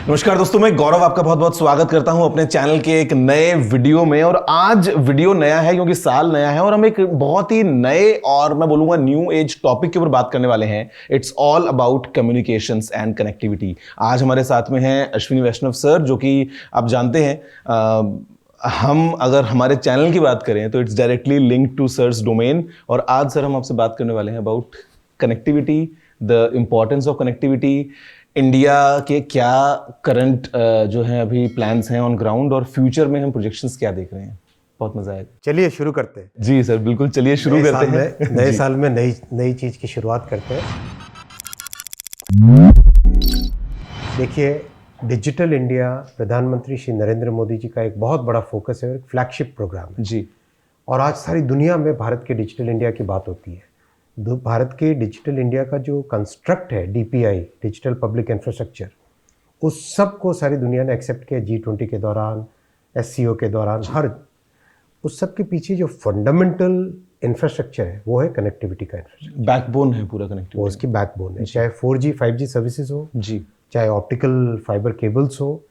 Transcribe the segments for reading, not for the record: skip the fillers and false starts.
नमस्कार दोस्तों, मैं गौरव आपका बहुत बहुत स्वागत करता हूं अपने चैनल के एक नए वीडियो में। और आज वीडियो नया है क्योंकि साल नया है और हम एक बहुत ही नए और मैं बोलूंगा न्यू एज टॉपिक के ऊपर बात करने वाले हैं। It's all about communications and connectivity. आज हमारे साथ में हैं अश्विनी वैष्णव सर, जो कि आप जानते हैं हम अगर हमारे चैनल की बात करें तो it's directly linked to sir's domain. और आज सर हम आपसे बात करने वाले हैं about connectivity, the importance of connectivity, India के क्या करंट जो है अभी प्लान्स हैं ऑन ग्राउंड, और फ्यूचर में हम प्रोजेक्शंस क्या देख रहे हैं। बहुत मजा आएगा। चलिए शुरू करते हैं। जी सर, बिल्कुल, चलिए शुरू करते हैं। नए साल में नई चीज की शुरुआत करते हैं। देखिए, डिजिटल इंडिया प्रधानमंत्री श्री नरेंद्र मोदी जी का एक बहुत बड़ा फोकस है, एक फ्लैगशिप प्रोग्राम है जी। और आज सारी दुनिया में भारत के डिजिटल इंडिया की बात होती है। भारत के डिजिटल इंडिया का जो कंस्ट्रक्ट है, डीपीआई, डिजिटल पब्लिक इंफ्रास्ट्रक्चर, उस सब को सारी दुनिया ने एक्सेप्ट किया। G20 के दौरान, SCO के दौरान, हर उस सब के पीछे जो फंडामेंटल इंफ्रास्ट्रक्चर है वो है कनेक्टिविटी का इंफ्रास्ट्रक्चर। बैकबोन है पूरा कनेक्टिविटी, वो उसकी बैकबोन है। चाहे 4G 5G सर्विसेज हो जी, चाहे ऑप्टिकल फाइबर केबल्स हो,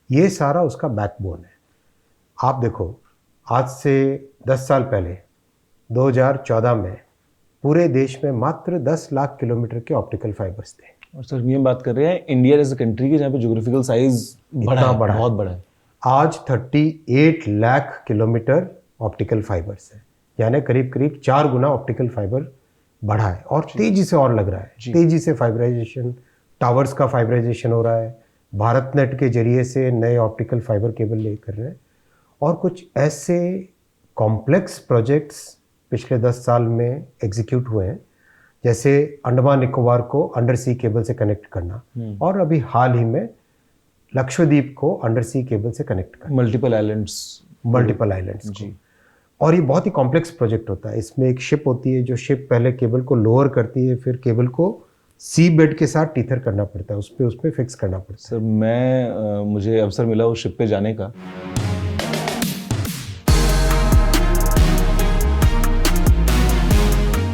ये सारा उसका बैकबोन है। आप देखो, आज से 10 साल पहले 2014 में पूरे देश में मात्र 10 लाख किलोमीटर के ऑप्टिकल फाइबर्स थे। और सर ये हम बात कर रहे हैं इंडिया जैसे कंट्री की, जहाँ पे ज्योग्राफिकल साइज बड़ा है, बहुत बड़ा है। आज 38 लाख किलोमीटर ऑप्टिकल फाइबर्स है, यानी करीब करीब 4 गुना ऑप्टिकल फाइबर बढ़ा है और तेजी से और लग रहा है। तेजी से फाइबराइजेशन, टावर्स का फाइबराइजेशन हो रहा है। भारत नेट के जरिए से नए ऑप्टिकल फाइबर केबल ले कर रहे हैं और कुछ ऐसे कॉम्प्लेक्स प्रोजेक्ट्स पिछले 10 साल में एग्जीक्यूट हुए हैं, जैसे अंडमान निकोबार को अंडर सी केबल से कनेक्ट करना और अभी हाल ही में लक्षद्वीप को अंडर सी केबल से कनेक्ट करना, मल्टीपल आइलैंड्स जी। और ये बहुत ही कॉम्प्लेक्स प्रोजेक्ट होता है। इसमें एक शिप होती है, जो शिप पहले केबल को लोअर करती है, फिर केबल को सी बेड के साथ टीथर करना पड़ता है, उस पे फिक्स करना पड़ता है। सर मुझे अवसर मिला उस शिप पे जाने का,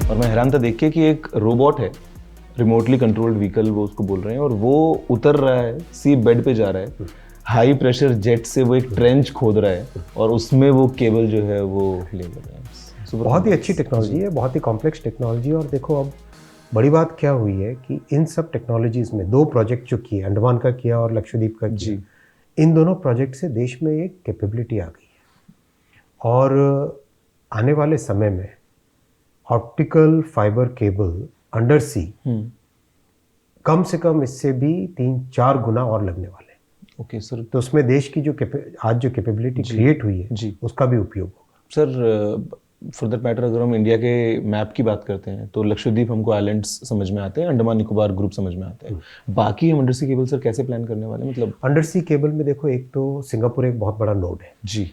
और मैं हैरान था देख के कि एक रोबोट है, रिमोटली कंट्रोल्ड व्हीकल वो उसको बोल रहे हैं, और वो उतर रहा है, सी बेड पे जा रहा है, हाई प्रेशर जेट से वो एक ट्रेंच खोद रहा है और उसमें वो केबल जो है वो ले रहा है। बहुत ही अच्छी टेक्नोलॉजी है, बहुत ही कॉम्प्लेक्स टेक्नोलॉजी। और देखो, अब बड़ी बात क्या हुई है कि इन सब टेक्नोलॉजीज में 2 प्रोजेक्ट जो किए, अंडमान का किया और लक्षद्वीप का किया, इन दोनों प्रोजेक्ट से देश में एक कैपेबिलिटी आ गई है और आने वाले समय में ऑप्टिकल फाइबर केबल अंडर सी कम से कम इससे भी 3-4 गुना और लगने वाले हैं। ओके सर, तो उसमें देश की जो आज जो कैपेबिलिटी क्रिएट हुई है उसका भी उपयोग होगा। सर फॉर दैट मैटर, अगर हम इंडिया के मैप की बात करते हैं तो लक्षद्वीप हमको आइलैंड्स समझ में आते हैं, अंडमान निकोबार ग्रुप समझ में आते हैं। बाकी हम अंडर सी केबल सर कैसे प्लान करने वाले हैं? मतलब अंडर सी केबल में देखो, एक तो सिंगापुर एक बहुत बड़ा नोड है जी,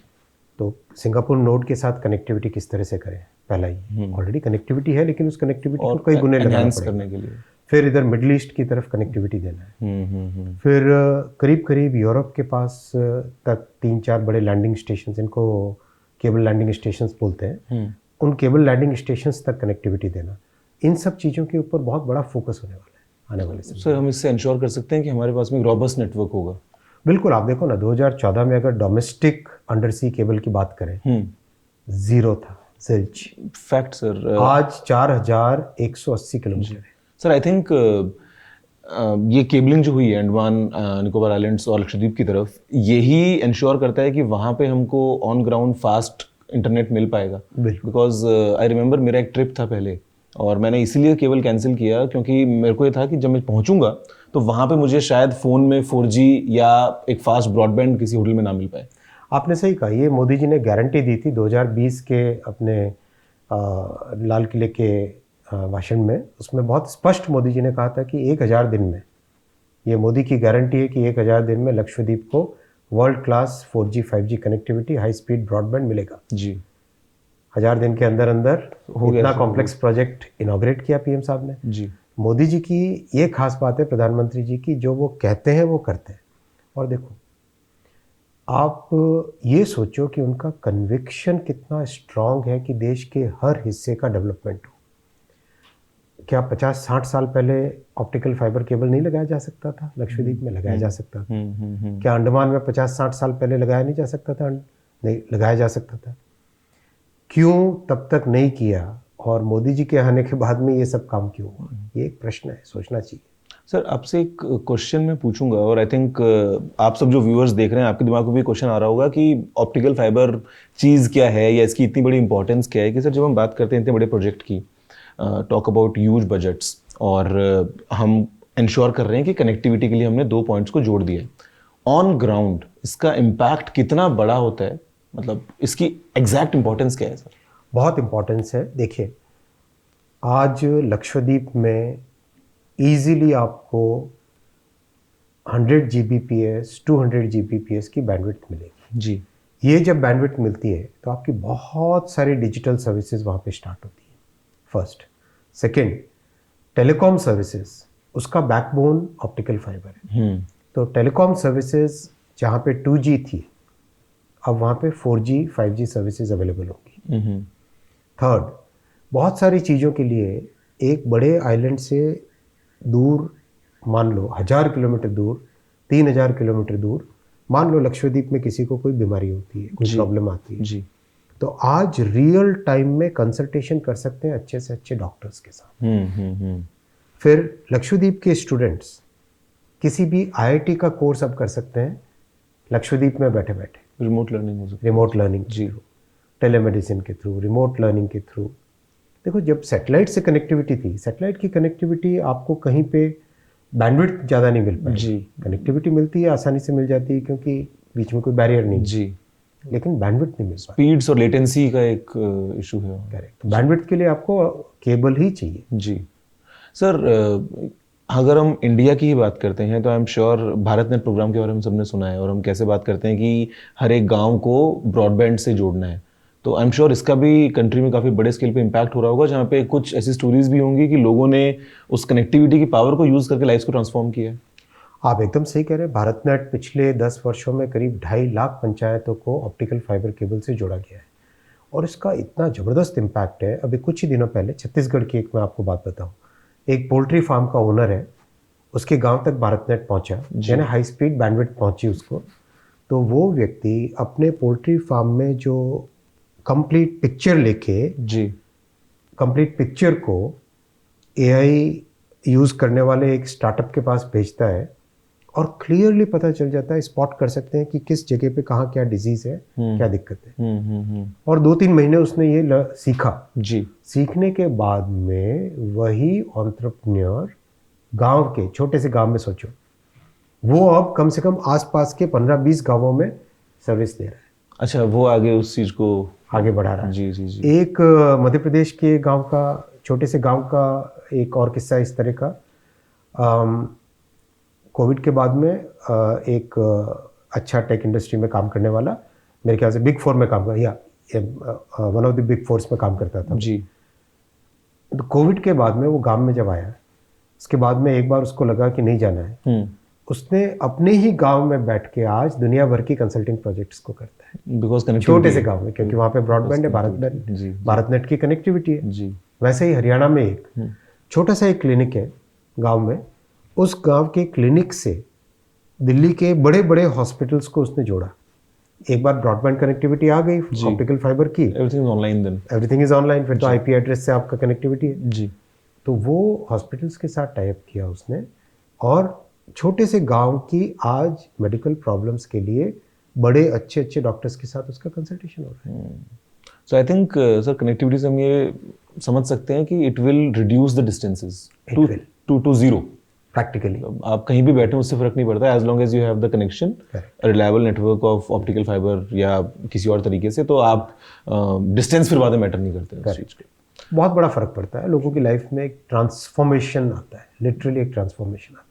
तो सिंगापुर नोड के साथ कनेक्टिविटी किस तरह से करें? पहला ही ऑलरेडी कनेक्टिविटी है, लेकिन उस कनेक्टिविटी को कई गुने लगाना करने के लिए फिर इधर मिडिल ईस्ट की तरफ कनेक्टिविटी देना है। फिर करीब करीब यूरोप के पास तक 3-4 बड़े लैंडिंग स्टेशन, इनको केबल लैंडिंग स्टेशन बोलते हैं, उन केबल लैंडिंग स्टेशन तक कनेक्टिविटी देना। इन सब चीज़ों के ऊपर बहुत बड़ा फोकस होने वाला है आने वाले समय। सर हम इससे इंश्योर कर सकते हैं कि हमारे पास में एक रॉबस्ट नेटवर्क होगा? बिल्कुल। आप देखो ना, 2014 में अगर डोमेस्टिक अंडर सी केबल की बात करें, 0 था, ज़िल्च। Fact sir. आज 4180 किलोमीटर है। सर आई थिंक ये केबलिंग जो हुई है अंडमान निकोबार आइलैंड्स और लक्षद्वीप की तरफ, यही इंश्योर करता है कि वहाँ पे हमको ऑन ग्राउंड फास्ट इंटरनेट मिल पाएगा। बिकॉज आई रिमेंबर मेरा एक ट्रिप था पहले, और मैंने इसीलिए केबल कैंसिल किया क्योंकि मेरे को ये था कि जब मैं पहुँचूंगा तो वहाँ पे मुझे शायद फ़ोन में 4G या एक फास्ट ब्रॉडबैंड किसी होटल में ना मिल पाए। आपने सही कहा। ये मोदी जी ने गारंटी दी थी 2020 के अपने लाल किले के भाषण में। उसमें बहुत स्पष्ट मोदी जी ने कहा था कि 1000 दिन में, ये मोदी की गारंटी है कि 1000 दिन में लक्षद्वीप को world class 4G 5G connectivity, high speed broadband मिलेगा। जी, 1000 दिन के अंदर अंदर इतना कॉम्प्लेक्स प्रोजेक्ट इनॉग्रेट किया पीएम साहब ने। जी, मोदी जी की ये खास बात है, प्रधानमंत्री जी की, जो वो कहते हैं वो करते हैं। और देखो, आप ये सोचो कि उनका कन्विक्शन कितना स्ट्रांग है कि देश के हर हिस्से का डेवलपमेंट हो। क्या 50-60 साल पहले ऑप्टिकल फाइबर केबल नहीं लगाया जा सकता था? लक्षद्वीप में लगाया जा सकता था। क्या अंडमान में 50-60 साल पहले लगाया नहीं जा सकता था? नहीं, लगाया जा सकता था। क्यों तब तक नहीं किया और मोदी जी के आने के बाद में ये सब काम क्यों हुआ? ये एक प्रश्न है, सोचना चाहिए। सर आपसे एक क्वेश्चन मैं पूछूंगा और आई थिंक आप सब जो व्यूअर्स देख रहे हैं आपके दिमाग में भी क्वेश्चन आ रहा होगा कि ऑप्टिकल फाइबर चीज़ क्या है या इसकी इतनी बड़ी इंपॉर्टेंस क्या है कि सर जब हम बात करते हैं इतने बड़े प्रोजेक्ट की, टॉक अबाउट ह्यूज बजट्स और हम इंश्योर कर रहे हैं कि कनेक्टिविटी के लिए हमने 2 पॉइंट्स को जोड़ दिया है, ऑन ग्राउंड इसका इम्पैक्ट कितना बड़ा होता है? मतलब इसकी एग्जैक्ट इंपॉर्टेंस क्या है सर? बहुत इंपॉर्टेंस है। देखिए, आज लक्षद्वीप में ईजिली आपको 100 Gbps 200 Gbps की बैंडविड्थ मिलेगी। जी। ये जब बैंडविड्थ मिलती है तो आपकी बहुत सारी डिजिटल सर्विसेज वहाँ पे स्टार्ट होती है, फर्स्ट। सेकंड, टेलीकॉम सर्विसेज, उसका बैकबोन ऑप्टिकल फाइबर है। तो टेलीकॉम सर्विसेज जहाँ पे 2G थी, अब वहाँ पे 4G 5G सर्विसेज अवेलेबल होगी। थर्ड, बहुत सारी चीज़ों के लिए एक बड़े आइलैंड से दूर, मान लो 1000 किलोमीटर दूर, 3000 किलोमीटर दूर, मान लो लक्षद्वीप में किसी को कोई बीमारी होती है, कोई प्रॉब्लम आती है, जी। तो आज रियल टाइम में कंसल्टेशन कर सकते हैं अच्छे से अच्छे डॉक्टर्स के साथ। फिर लक्षद्वीप के स्टूडेंट्स किसी भी IIT का कोर्स अब कर सकते हैं लक्षद्वीप में बैठे बैठे। रिमोट लर्निंग हो सकती है। रिमोट लर्निंग जी, टेलीमेडिसिन के थ्रू, रिमोट लर्निंग के थ्रू। देखो, जब सैटेलाइट से कनेक्टिविटी थी, सैटेलाइट की कनेक्टिविटी आपको कहीं पे बैंडविड्थ ज़्यादा नहीं मिल पाई। जी। कनेक्टिविटी मिलती है, आसानी से मिल जाती है क्योंकि बीच में कोई बैरियर नहीं है। जी। लेकिन बैंडविड्थ नहीं मिल पाती। स्पीड्स और लेटेंसी का एक इशू है। करेक्ट। बैंडविड्थ के लिए आपको केबल ही चाहिए। जी सर, अगर हम इंडिया की ही बात करते हैं तो I am sure Bharat net program के बारे में सबने सुना है और हम कैसे बात करते हैं कि हर एक गांव को ब्रॉडबैंड से जोड़ना है। तो आई एम श्योर इसका भी कंट्री में काफ़ी बड़े स्केल पे इम्पैक्ट हो रहा होगा, जहाँ पे कुछ ऐसी स्टोरीज भी होंगी कि लोगों ने उस कनेक्टिविटी की पावर को यूज़ करके लाइफ को ट्रांसफॉर्म किया है। आप एकदम सही कह रहे हैं। भारत नेट पिछले 10 वर्षों में करीब 2.5 लाख पंचायतों को ऑप्टिकल फाइबर केबल से जोड़ा गया है और इसका इतना ज़बरदस्त इम्पैक्ट है। अभी कुछ ही दिनों पहले छत्तीसगढ़ की एक मैं आपको बात बताऊँ, एक पोल्ट्री फार्म का ओनर है, उसके गांव तक भारत नेट पहुंचा, यानी हाई स्पीड बैंडविड्थ पहुंची उसको। तो वो व्यक्ति अपने पोल्ट्री फार्म में जो कंप्लीट पिक्चर लेके, जी, कंप्लीट पिक्चर को AI यूज़ करने वाले एक स्टार्टअप के पास भेजता है और क्लियरली पता चल जाता है, स्पॉट कर सकते हैं कि किस जगह पे कहाँ क्या डिजीज है, क्या दिक्कत है। और 2-3 महीने उसने ये सीखा। जी। सीखने के बाद में वही एंटरप्रेन्योर गांव के, छोटे से गांव में सोचो, वो अब कम से कम आसपास के 15-20 गांवों में सर्विस दे रहा है। अच्छा, वो आगे उस चीज़ को आगे बढ़ा रहा है। जी जी जी। एक मध्य प्रदेश के गांव का, छोटे से गांव का एक और किस्सा इस तरह का। कोविड के बाद में एक अच्छा टेक इंडस्ट्री में काम करने वाला, मेरे ख्याल से बिग 4 में काम कर, या वन ऑफ द बिग 4 में काम करता था जी। तो कोविड के बाद में वो गांव में जब आया, उसके बाद में एक बार उसको लगा कि नहीं जाना है, उसने अपने ही गांव में बैठ के आज दुनिया भर की कंसल्टिंग प्रोजेक्ट्स को करता है, बिकॉज छोटे से गांव में, क्योंकि वहाँ पे ब्रॉडबैंड है, भारत नेट की कनेक्टिविटी है जी। वैसे ही हरियाणा में एक छोटा सा एक क्लिनिक है गांव में, उस गांव के क्लिनिक से दिल्ली के बड़े बड़े हॉस्पिटल्स को उसने जोड़ा। एक बार ब्रॉडबैंड कनेक्टिविटी आ गई ऑप्टिकल फाइबर की, everything is online, then everything is online. फिर तो IP एड्रेस से आपका कनेक्टिविटी है जी। तो वो हॉस्पिटल्स के साथ टाई अप किया उसने और छोटे से गांव की आज मेडिकल प्रॉब्लम्स के लिए बड़े अच्छे अच्छे डॉक्टर्स के साथ उसका कंसल्टेशन हो रहा है। So I think sir, connectivity से हम ये समझ सकते हैं कि it will reduce the distances to zero practically. आप कहीं भी बैठे उससे फर्क नहीं पड़ता, as long as you have the connection, reliable network of optical fibre या किसी और तरीके से, तो आप डिस्टेंस फिर बाद में मैटर नहीं करते उस चीज़ के। बहुत बड़ा फर्क पड़ता है, लोगों की लाइफ में एक ट्रांसफॉर्मेशन आता है, लिटरली एक ट्रांसफॉर्मेशन आता है।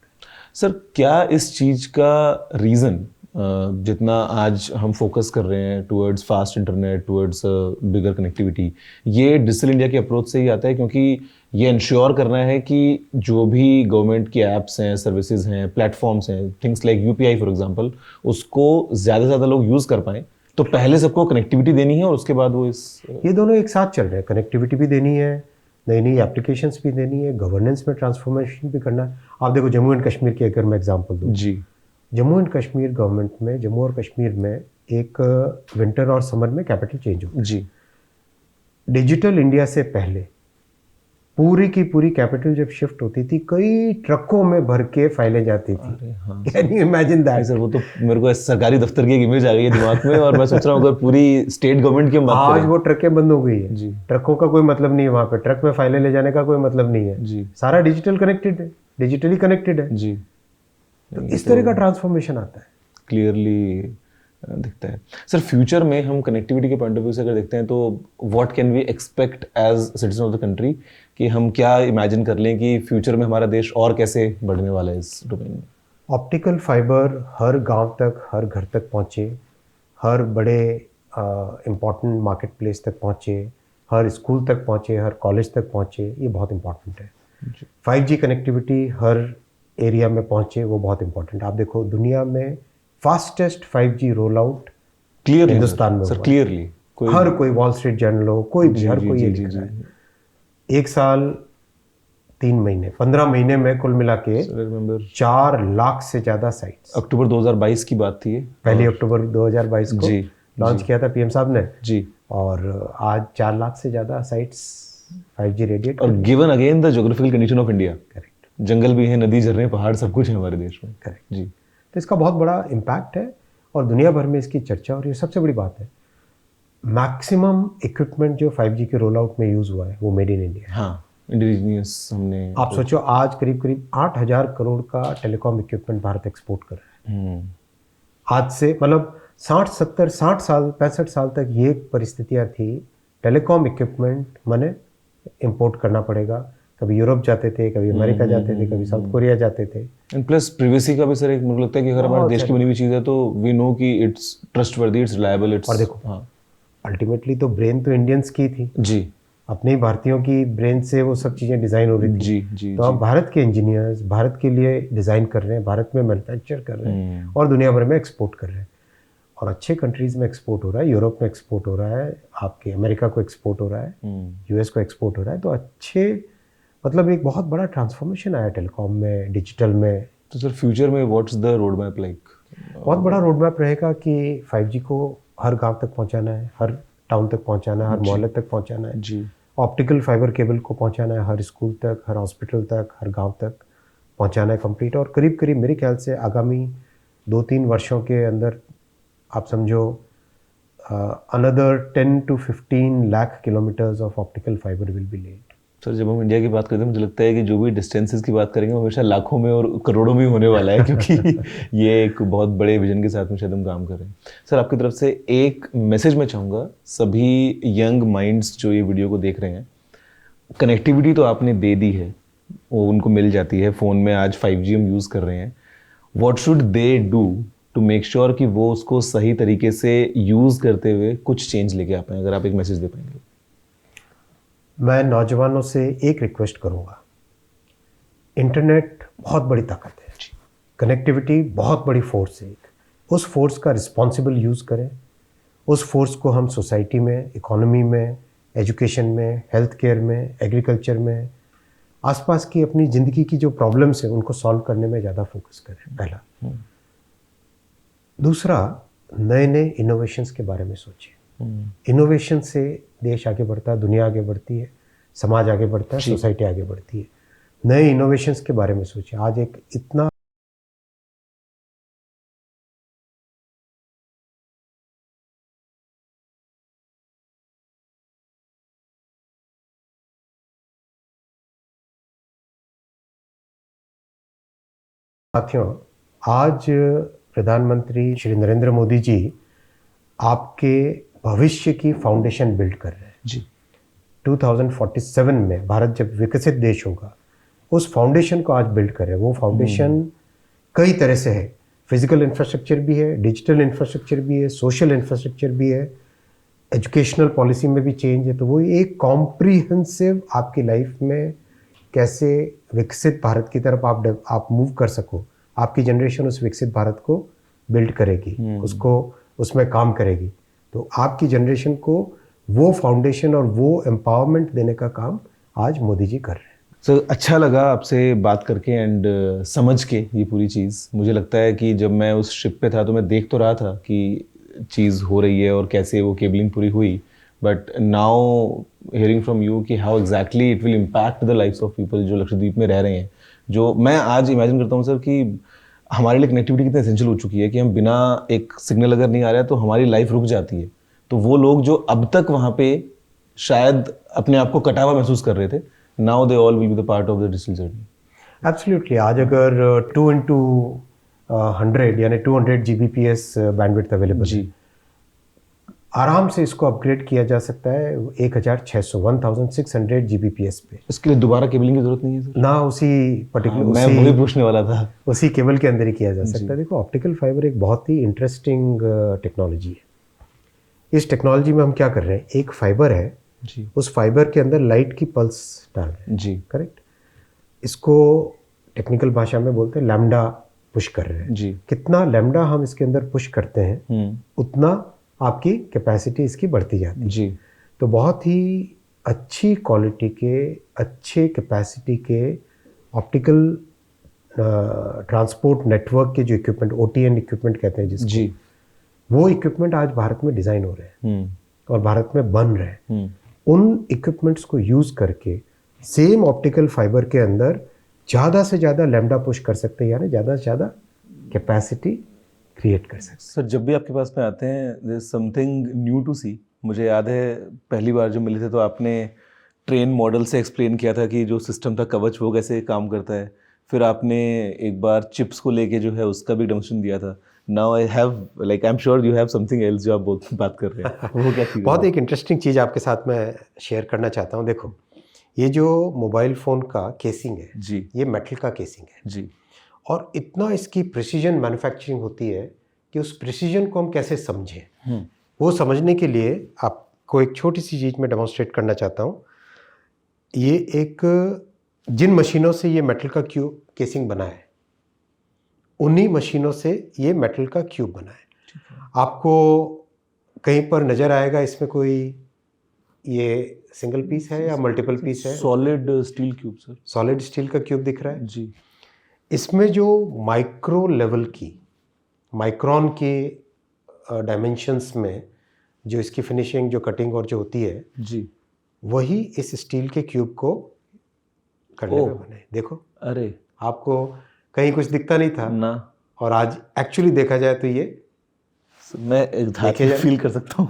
सर, क्या इस चीज़ का रीज़न, जितना आज हम फोकस कर रहे हैं टुवर्ड्स फास्ट इंटरनेट, टुवर्ड्स बिगर कनेक्टिविटी, ये डिजिटल इंडिया की अप्रोच से ही आता है, क्योंकि ये इंश्योर करना है कि जो भी गवर्नमेंट की ऐप्स हैं, सर्विसेज हैं, प्लेटफॉर्म्स हैं, things like UPI for example, उसको ज़्यादा से ज़्यादा लोग यूज़ कर पाएँ। तो पहले सबको कनेक्टिविटी देनी है और उसके बाद वो ये दोनों एक साथ चल रहे हैं। कनेक्टिविटी भी देनी है, नई नई एप्लीकेशंस भी देनी है, गवर्नेंस में ट्रांसफॉर्मेशन भी करना है। आप देखो जम्मू एंड कश्मीर की अगर मैं एग्जांपल दूँ, जी जम्मू एंड कश्मीर गवर्नमेंट में, जम्मू और कश्मीर में एक विंटर और समर में कैपिटल चेंज हुआ। जी डिजिटल इंडिया से पहले पूरी की पूरी कैपिटल जब शिफ्ट होती थी, कई ट्रकों में भर के फाइलें जाती थी। अरे हाँ कैन यू इमेजिन नहीं दैट? सर, वो तो मेरे को सरकारी दफ्तर की एक इमेज आ गई है दिमाग में, और मैं सोच रहा हूँ अगर पूरी स्टेट गवर्नमेंट की हम बात आज करें। वो ट्रकें बंद हो गई है। जी ट्रकों का कोई मतलब नहीं है वहाँ पे, ट्रक में फाइलें ले जाने का कोई मतलब नहीं है। जी सारा डिजिटल कनेक्टेड है, डिजिटली कनेक्टेड है। जी तो इस तरह का ट्रांसफॉर्मेशन आता है। क्लियरली दिखता है। सर फ्यूचर में हम कनेक्टिविटी के पॉइंट ऑफ व्यू से अगर देखते हैं तो what can we expect as citizen of the country, कि हम क्या इमेजिन कर लें कि फ्यूचर में हमारा देश और कैसे बढ़ने वाला है इस डोमेन में? ऑप्टिकल फाइबर हर गांव तक, हर घर तक पहुँचे, हर बड़े इम्पॉर्टेंट मार्केट प्लेस तक पहुँचे, हर स्कूल तक पहुँचे, हर कॉलेज तक पहुँचे, ये बहुत इंपॉर्टेंट है। 5G कनेक्टिविटी हर एरिया में पहुँचे, वो बहुत इंपॉर्टेंट है। आप देखो दुनिया में fastest 5G roll out clearly Hindustan में सर, हुआ है। क्लियरली हर कोई, वॉल स्ट्रीट जर्नल हो, कोई भी, हर कोई ये लिख रहा है। एक साल 3 महीने 15 महीने में कुल मिला के सर रिमेंबर 4 लाख से ज़्यादा साइट्स। अक्टूबर 2022 की बात थी ये, 1 अक्टूबर 2022 को जी, लॉन्च किया था पीएम साहब ने, जी, और आज 4 लाख से ज़्यादा साइट्स 5G रेडिएट। और given again the geographical condition of India, correct, जंगल भी है, नदी झरने पहाड़ सब कुछ है हमारे देश में। करेक्ट। जी तो इसका बहुत बड़ा इम्पैक्ट है और दुनिया भर में इसकी चर्चा, और ये सबसे बड़ी बात है, मैक्सिमम इक्विपमेंट जो 5G के रोल आउट में यूज़ हुआ है वो मेड इन इंडिया। हाँ, इंडिजीनियस हमने। आप सोचो आज करीब करीब 8,000 करोड़ का टेलीकॉम इक्विपमेंट भारत एक्सपोर्ट कर रहा है। आज से मतलब 60 70 60 साल 65 साल तक ये परिस्थितियाँ थी, टेलीकॉम इक्विपमेंट माने इंपोर्ट करना पड़ेगा। कभी यूरोप जाते थे, कभी अमेरिका जाते थे, कभी साउथ कोरिया जाते थे। एंड प्लस प्रिवेसी का भी सर एक मुझे लगता है कि अगर हमारे देश की बनी हुई चीज़ है तो वी नो कि it's trustworthy, it's reliable, it's. और देखो, हाँ अल्टीमेटली तो ब्रेन तो इंडियंस की थी, जी अपने ही भारतीयों की ब्रेन से वो सब चीज़ें डिज़ाइन हो रही थी। जी जी तो अब भारत के इंजीनियर्स भारत के लिए डिज़ाइन कर रहे हैं, भारत में मैन्युफैक्चर कर रहे हैं और दुनिया भर में एक्सपोर्ट कर रहे हैं। और अच्छे कंट्रीज़ में एक्सपोर्ट हो रहा है, यूरोप में एक्सपोर्ट हो रहा है, आपके अमेरिका को एक्सपोर्ट हो रहा है, यूएस को एक्सपोर्ट हो रहा है। तो अच्छे, मतलब एक बहुत बड़ा ट्रांसफॉर्मेशन आया टेलीकॉम में, डिजिटल में। तो सर फ्यूचर में what's the road map like? बहुत बड़ा रोड मैप रहेगा कि 5G को हर गांव तक पहुंचाना है, हर टाउन तक पहुंचाना है, हर मोहल्ले तक पहुंचाना है। जी ऑप्टिकल फाइबर केबल को पहुंचाना है हर स्कूल तक, हर हॉस्पिटल तक, हर गांव तक पहुंचाना है कंप्लीट। और करीब करीब मेरे ख्याल से आगामी 2-3 वर्षों के अंदर आप समझो another 10 to 15 lakh kilometres of optical fibre will be laid. Sir जब हम इंडिया की बात करते हैं मुझे लगता है कि जो भी डिस्टेंसेस की बात करेंगे वो हमेशा लाखों में और करोड़ों में होने वाला है, क्योंकि ये एक बहुत बड़े विजन के साथ में शायद हम काम कर रहे हैं। सर आपकी तरफ से एक मैसेज मैं चाहूँगा सभी यंग माइंड्स जो ये वीडियो को देख रहे हैं। कनेक्टिविटी तो आपने दे दी है, वो उनको मिल जाती है, फ़ोन में आज 5G हम यूज़ कर रहे हैं। What should they do to make sure कि वो उसको सही तरीके से यूज़ करते हुए कुछ चेंज लेके आ पाएँ? अगर आप एक मैसेज दे पाएंगे। मैं नौजवानों से एक रिक्वेस्ट करूंगा, इंटरनेट बहुत बड़ी ताकत है, कनेक्टिविटी बहुत बड़ी फोर्स है। उस फोर्स का रिस्पॉन्सिबल यूज़ करें। उस फोर्स को हम सोसाइटी में, इकोनॉमी में, एजुकेशन में, हेल्थ केयर में, एग्रीकल्चर में, आसपास की अपनी ज़िंदगी की जो प्रॉब्लम्स हैं उनको सॉल्व करने में ज़्यादा फोकस करें, पहला। दूसरा, नए नए इनोवेशंस के बारे में सोचें। इनोवेशन से देश आगे बढ़ता है, दुनिया आगे बढ़ती है, समाज आगे बढ़ता है, सोसाइटी आगे बढ़ती है। नए इनोवेशंस के बारे में सोचें। आज एक इतना साथियों, आज प्रधानमंत्री श्री नरेंद्र मोदी जी आपके भविष्य की फाउंडेशन बिल्ड कर रहे हैं जी। 2047 में भारत जब विकसित देश होगा, उस फाउंडेशन को आज बिल्ड कर रहे हैं। वो फाउंडेशन कई तरह से है, फिजिकल इंफ्रास्ट्रक्चर भी है, डिजिटल इंफ्रास्ट्रक्चर भी है, सोशल इंफ्रास्ट्रक्चर भी है, एजुकेशनल पॉलिसी में भी चेंज है। तो वो एक कॉम्प्रिहेंसिव आपकी लाइफ में कैसे विकसित भारत की तरफ आप मूव कर सको, आपकी जनरेशन उस विकसित भारत को बिल्ड करेगी, उसको उसमें काम करेगी। तो आपकी जनरेशन को वो फाउंडेशन और वो एम्पावरमेंट देने का काम आज मोदी जी कर रहे हैं। सर अच्छा लगा आपसे बात करके एंड समझ के ये पूरी चीज़। मुझे लगता है कि जब मैं उस शिप पे था तो मैं देख तो रहा था कि चीज़ हो रही है और कैसे वो केबलिंग पूरी हुई, but now hearing from you कि how exactly it will impact the lifes of people जो लक्षद्वीप में रह रहे हैं। जो मैं आज इमेजिन करता हूँ सर कि हमारे लिए कनेक्टिविटी कितनी एसेंशियल हो चुकी है कि हम बिना एक सिग्नल अगर नहीं आ रहा है तो हमारी लाइफ रुक जाती है। तो वो लोग जो अब तक वहाँ पे शायद अपने आप को कटा हुआ महसूस कर रहे थे, now they all will be the part of the digital journey. Absolutely. आज अगर 2x100 यानी 200 Gbps बैंडविड्थ अवेलेबल जी, है, आराम से इसको अपग्रेड किया जा सकता है 1600 Gbps पे। इसके लिए दोबारा केबलिंग की जरूरत नहीं है सर? ना उसी पर्टिकुलर मैं वही पूछने वाला था। उसी केबल के अंदर ही किया जा सकता है। देखो, ऑप्टिकल फाइबर एक बहुत ही इंटरेस्टिंग टेक्नोलॉजी है। इस टेक्नोलॉजी में हम क्या कर रहे हैं, एक फाइबर है जी उस फाइबर के अंदर लाइट की पल्स डाल रहे हैं। जी करेक्ट। इसको टेक्निकल भाषा में बोलते हैं लैम्डा पुश कर रहे हैं। जी। कितना लैम्डा हम इसके अंदर पुश करते हैं उतना आपकी कैपेसिटी इसकी बढ़ती जाती है। जी तो बहुत ही अच्छी क्वालिटी के, अच्छे कैपेसिटी के ऑप्टिकल ट्रांसपोर्ट नेटवर्क के जो इक्विपमेंट, OTN इक्विपमेंट कहते हैं जिसको, जी वो इक्विपमेंट आज भारत में डिज़ाइन हो रहे हैं और भारत में बन रहे हैं। उन इक्विपमेंट्स को यूज़ करके सेम ऑप्टिकल फाइबर के अंदर ज़्यादा से ज़्यादा लैम्डा पुश कर सकते हैं, यानी ज़्यादा से ज़्यादा कैपेसिटी क्रिएट कर सकते हैं। सर, जब भी आपके पास में आते हैं there is something new to see. मुझे याद है पहली बार जब मिले थे तो आपने ट्रेन मॉडल से एक्सप्लेन किया था कि जो सिस्टम था कवच वो कैसे काम करता है। फिर आपने एक बार चिप्स को लेके जो है उसका भी डेमोन्स्ट्रेशन दिया था। Now I have like I am sure you have something else जो आप बात कर रहे हैं। वो क्या चीज़? बहुत एक इंटरेस्टिंग चीज़ आपके साथ मैं शेयर करना चाहता हूँ। देखो, ये जो मोबाइल फ़ोन का केसिंग है जी ये मेटल का केसिंग है जी और इतना इसकी प्रिसीजन मैन्युफैक्चरिंग होती है कि उस प्रिसीजन को हम कैसे समझें, वो समझने के लिए आपको एक छोटी सी चीज़ में डेमोन्स्ट्रेट करना चाहता हूँ। ये एक जिन मशीनों से ये मेटल का क्यूब केसिंग बना है, उन्हीं मशीनों से ये मेटल का क्यूब बना है। आपको कहीं पर नज़र आएगा इसमें कोई ये सिंगल पीस है या मल्टीपल पीस है? Solid steel cube sir. Solid steel का क्यूब दिख रहा है जी इसमें। जो माइक्रो लेवल की, माइक्रोन के डायमेंशंस में जो इसकी फिनिशिंग, जो कटिंग और जो होती है, जी वही इस स्टील के क्यूब को करने में बने। देखो, अरे आपको कहीं कुछ दिखता नहीं था ना, और आज एक्चुअली देखा जाए तो ये मैं एक धात में फील कर सकता हूँ।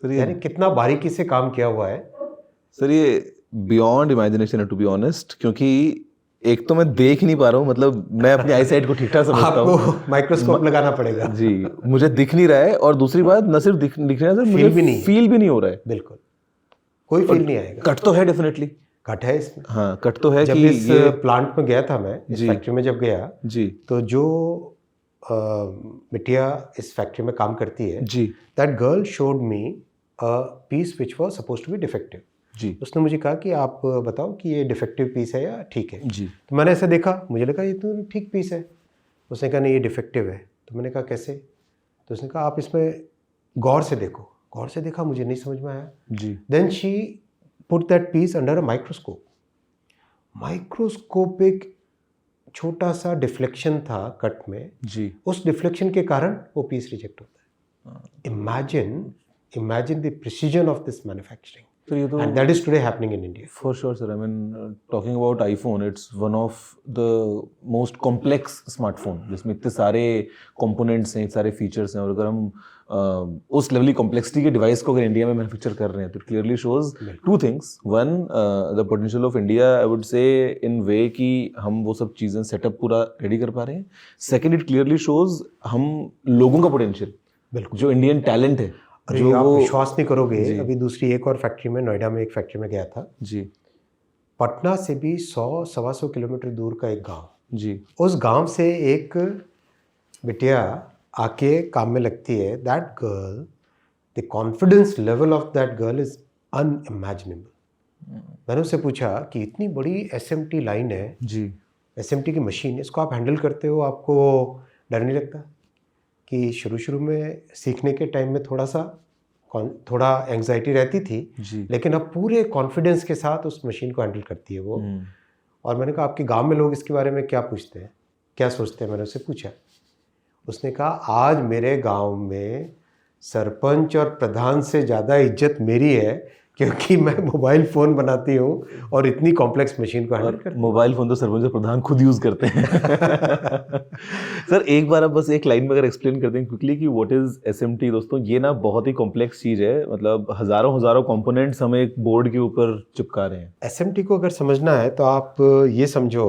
सर यानी कितना बारीकी से काम किया हुआ है। सर ये बियॉन्ड इमेजिनेशन है टू बी ऑनेस्ट, क्योंकि एक तो मैं देख नहीं पा रहा हूँ, मतलब मैं अपनी आई साइट को ठीक ठाक समझता हूँ। आपको माइक्रोस्कोप लगाना पड़ेगा। जी, मुझे दिख नहीं रहा है और दूसरी बात न सिर्फ दिख रहा है सर, मुझे फील भी नहीं हो रहा है। बिल्कुल कोई फील नहीं आएगा। कट तो है डेफिनेटली, कट है इसमें। हाँ कट तो है। जब कि इस प्लांट में गया था मैं, इस फैक्ट्री में जब गया जी तो जो बिटिया इस फैक्ट्री में काम करती है, जी that girl showed me a piece which was supposed to be defective. जी उसने मुझे कहा कि आप बताओ कि ये डिफेक्टिव पीस है या ठीक है। जी तो मैंने ऐसे देखा, मुझे लगा ये तो ठीक पीस है। उसने कहा नहीं ये डिफेक्टिव है। तो मैंने कहा कैसे? तो उसने कहा आप इसमें गौर से देखो। गौर से देखा, मुझे नहीं समझ में आया। जी then she put that piece under a microscope. Microscope एक छोटा सा डिफ्लेक्शन था कट में, जी उस डिफ्लेक्शन के कारण वो पीस रिजेक्ट होता है। Imagine the precision of this manufacturing, तो ये तो and that is today happening in India. For sure, sir. I mean, talking about iPhone, it's one of the most complex smartphone जिसमें इतने सारे components हैं, इतने सारे features हैं, और अगर हम उस लेवल की complexity के डिवाइस को अगर इंडिया में मैन्युफैक्चर कर रहे हैं तो clearly shows two things. One, the potential of India, I would say in way कि हम वो सब चीज़ें सेटअप पूरा रेडी कर पा रहे हैं. Second, it clearly shows हम लोगों का potential, जो इंडियन टैलेंट है, जो आप विश्वास नहीं करोगे, अभी दूसरी एक और फैक्ट्री में, नोएडा में एक फैक्ट्री में गया था जी, पटना से भी 100-125 किलोमीटर दूर का एक गांव जी, उस गांव से एक बिटिया आके काम में लगती है। That girl, the confidence level of that girl is unimaginable. मैंने उससे पूछा कि इतनी बड़ी SMT लाइन है जी, SMT की मशीन, इसको आप हैंडल करते हो, आपको डर नहीं लगता? कि शुरू में सीखने के टाइम में थोड़ा सा थोड़ा एंग्जाइटी रहती थी, जी। लेकिन अब पूरे कॉन्फिडेंस के साथ उस मशीन को हैंडल करती है वो। और मैंने कहा आपके गांव में लोग इसके बारे में क्या पूछते हैं, क्या सोचते हैं, मैंने उससे पूछा। उसने कहा आज मेरे गांव में सरपंच और प्रधान से ज़्यादा इज्जत मेरी है, क्योंकि मैं मोबाइल फ़ोन बनाती हूँ और इतनी कॉम्प्लेक्स मशीन को हैंडल करती हूँ। मोबाइल फोन तो सरपंच और प्रधान खुद यूज करते हैं। सर एक बार आप बस एक लाइन में अगर एक्सप्लेन कर दें क्विकली कि व्हाट इज एसएमटी। दोस्तों ये ना बहुत ही कॉम्प्लेक्स चीज है, मतलब हजारों हजारों कंपोनेंट्स हम एक बोर्ड के ऊपर चिपका रहे हैं। एसएमटी को अगर समझना है तो आप ये समझो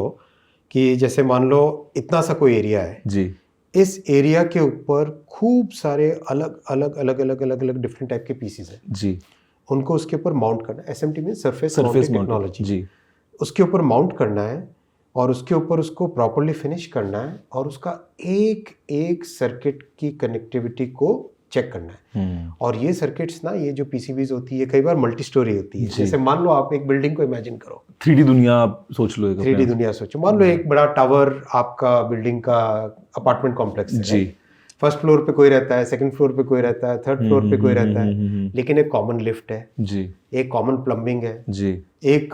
कि जैसे मान लो इतना सा कोई एरिया है जी इस एरिया के ऊपर खूब सारे अलग अलग अलग अलग अलग अलग डिफरेंट टाइप के पीसीज हैं जी उनको उसके ऊपर माउंट करना है। एसएमटी में सरफेस टेक्नोलॉजी जी उसके ऊपर माउंट करना है और उसके ऊपर उसको प्रॉपर्ली फिनिश करना है और उसका एक एक सर्किट की कनेक्टिविटी को चेक करना है। और ये सर्किट्स ना ये जो पीसीबीज होती है कई बार मल्टी स्टोरी होती है। जैसे मान लो आप एक बिल्डिंग को इमेजिन करो, 3D दुनिया आप सोच लो, 3D दुनिया सोचो। मान लो एक बड़ा टावर आपका बिल्डिंग का अपार्टमेंट कॉम्प्लेक्स है जी। फर्स्ट फ्लोर पे कोई रहता है, सेकंड फ्लोर पे कोई रहता है, थर्ड फ्लोर पे कोई रहता है, लेकिन एक कॉमन लिफ्ट है जी, एक कॉमन प्लम्बिंग है जी, एक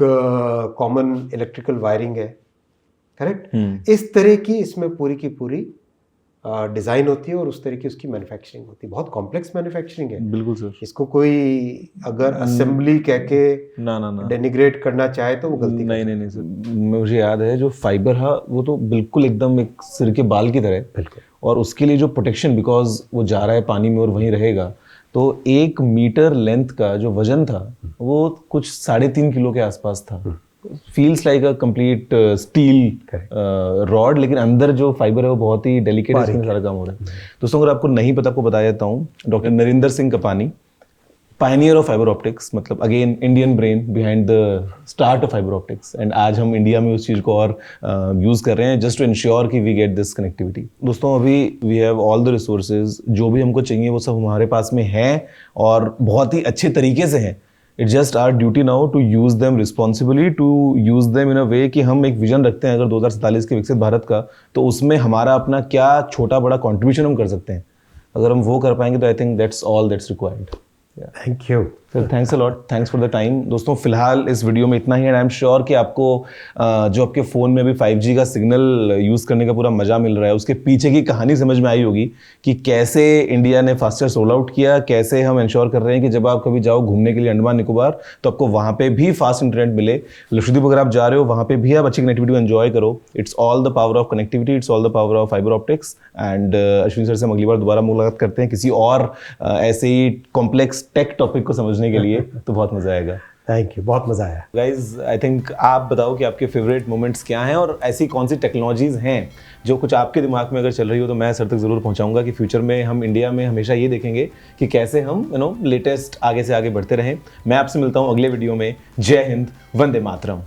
कॉमन इलेक्ट्रिकल वायरिंग है, करेक्ट। इस तरह की इसमें पूरी की पूरी डिज़ाइन होती है और उस तरह की उसकी मैन्युफैक्चरिंग होती है। बहुत कॉम्प्लेक्स मैन्युफैक्चरिंग है। बिल्कुल सर। इसको कोई अगर असेंबली कह के ना ना ना डेनिग्रेट करना चाहे तो वो गलती नहीं नहीं नहीं सर, मुझे याद है जो फाइबर है वो तो बिल्कुल एकदम एक सिर के बाल की तरह है। बिल्कुल। और उसके लिए जो प्रोटेक्शन, बिकॉज वो जा रहा है पानी में और वहीं रहेगा, तो 1 मीटर लेंथ का जो वजन था वो कुछ 3.5 किलो के आसपास था। Feels like a complete steel rod, लेकिन अंदर जो फाइबर है वो बहुत ही डेलिकेट है, इसमें सारा काम हो रहा है। दोस्तों अगर आपको नहीं पता, आपको बता देता हूँ, doctor Narinder Singh Kapany, pioneer of fibre optics, मतलब again Indian brain behind the start of fibre optics. And आज हम इंडिया में उस चीज़ को और यूज़ कर रहे हैं जस्ट टू इंश्योर कि वी गेट दिस कनेक्टिविटी। दोस्तों अभी we have all the resources, जो भी हमको चाहिए वो सब हमारे पास में है और बहुत ही अच्छे तरीके से हैं। It's just our duty now to use them responsibly, to use them in a way कि हम एक विजन रखते हैं अगर 2047 के विकसित भारत का, तो उसमें हमारा अपना क्या छोटा बड़ा कॉन्ट्रीब्यूशन हम कर सकते हैं। अगर हम वो कर पाएंगे तो I think that's all that's required. Thank you sir, thanks a lot, thanks for the time. दोस्तों फिलहाल इस वीडियो में इतना ही है। आई एम श्योर कि आपको जो आपके फ़ोन में अभी 5G का सिग्नल यूज़ करने का पूरा मज़ा मिल रहा है, उसके पीछे की कहानी समझ में आई होगी कि कैसे इंडिया ने फास्टर रोल आउट किया, कैसे हम इंश्योर कर रहे हैं कि जब आप कभी जाओ घूमने के लिए अंडमान निकोबार तो आपको वहाँ पे भी फास्ट इंटरनेट मिले। लक्षद्वीप अगर आप जा रहे हो वहाँ पे भी आप अच्छी कनेक्टिविटी एंजॉय करो। It's all the power of connectivity, it's all the power of fibre optics. And Ashwini sir से हम अगली बार दोबारा मुलाकात करते हैं किसी और ऐसे ही कॉम्प्लेक्स टेक टॉपिक को समझने के लिए, तो बहुत मजा आएगा। थैंक यू, बहुत मजा आया। गाइज आई थिंक आप बताओ कि आपके फेवरेट मोमेंट्स क्या हैं और ऐसी कौन सी टेक्नोलॉजीज हैं जो कुछ आपके दिमाग में अगर चल रही हो तो मैं सर तक जरूर पहुंचाऊंगा कि फ्यूचर में हम इंडिया में हमेशा ये देखेंगे कि कैसे हम लेटेस्ट आगे से आगे बढ़ते रहें। मैं आपसे मिलता हूं अगले वीडियो में। जय हिंद, वंदे मातरम।